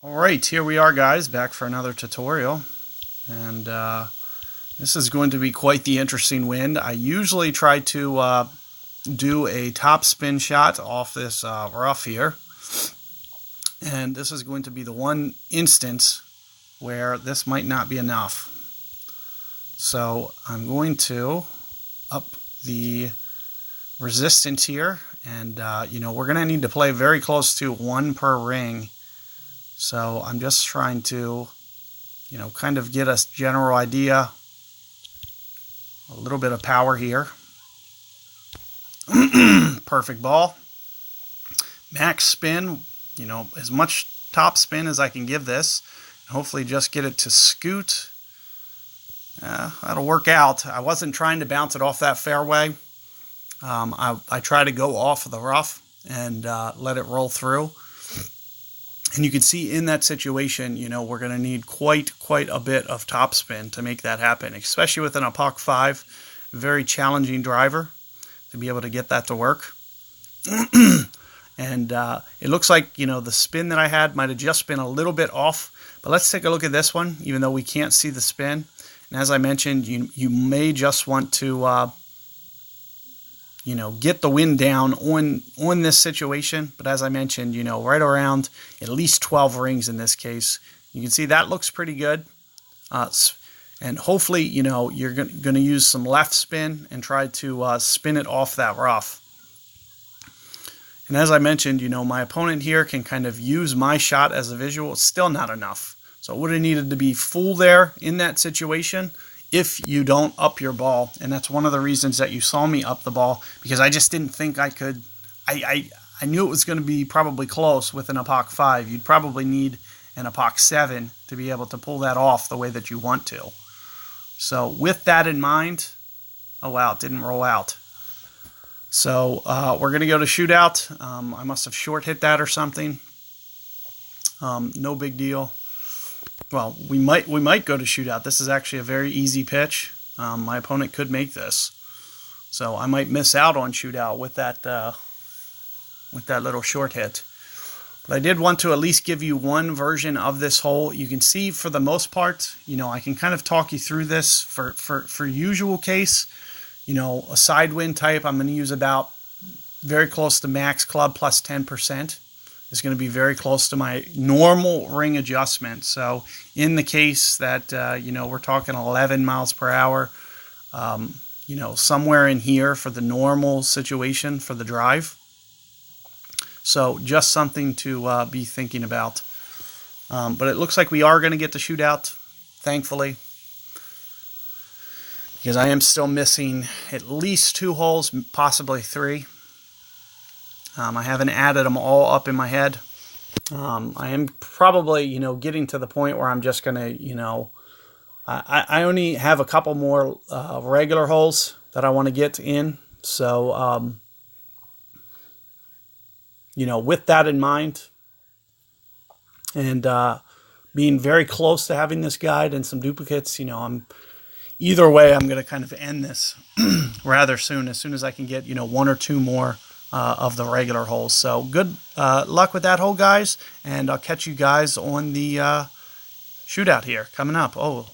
Alright, here we are guys, back for another tutorial, and this is going to be quite the interesting wind. I usually try to do a top spin shot off this rough here, and this is going to be the one instance where this might not be enough. So I'm going to up the resistance here, and we're going to need to play very close to 1 per ring. So I'm just trying to, kind of get a general idea. A little bit of power here. Perfect ball. Max spin, as much top spin as I can give this. Hopefully just get it to scoot. That'll work out. I wasn't trying to bounce it off that fairway. I try to go off of the rough and let it roll through. And you can see in that situation, we're going to need quite a bit of topspin to make that happen, especially with an Epoch 5. Very challenging driver to be able to get that to work. And it looks like, the spin that I had might have just been a little bit off. But let's take a look at this one, even though we can't see the spin. And as I mentioned, you may just want to get the wind down on this situation. But as I mentioned, right around at least 12 rings in this case. You can see that looks pretty good. And hopefully, you're going to use some left spin and try to spin it off that rough. And as I mentioned, my opponent here can kind of use my shot as a visual. It's still not enough. So it would have needed to be full there in that situation if you don't up your ball. And that's one of the reasons that you saw me up the ball, because I just didn't think I could. I knew it was going to be probably close with an Epoch 5. You'd probably need an Epoch 7 to be able to pull that off the way that you want to. So with that in mind, oh wow, it didn't roll out. So we're going to go to shootout. I must have short hit that or something. No big deal. Well, we might go to shootout. This is actually a very easy pitch. My opponent could make this, so I might miss out on shootout with that little short hit. But I did want to at least give you one version of this hole. You can see for the most part, I can kind of talk you through this. For usual case, a side wind type, I'm going to use about very close to max club plus 10%. Is going to be very close to my normal ring adjustment. So in the case that, we're talking 11 miles per hour, somewhere in here for the normal situation for the drive. So just something to be thinking about. But it looks like we are going to get the shootout, thankfully, because I am still missing at least 2 holes, possibly 3. I haven't added them all up in my head. I am probably, getting to the point where I'm just going to, I only have a couple more regular holes that I want to get in. So, with that in mind, and being very close to having this guide and some duplicates, either way, I'm going to kind of end this rather soon, as soon as I can get, 1 or 2 more of the regular holes. So good luck with that hole, guys, and I'll catch you guys on the shootout here coming up. Oh.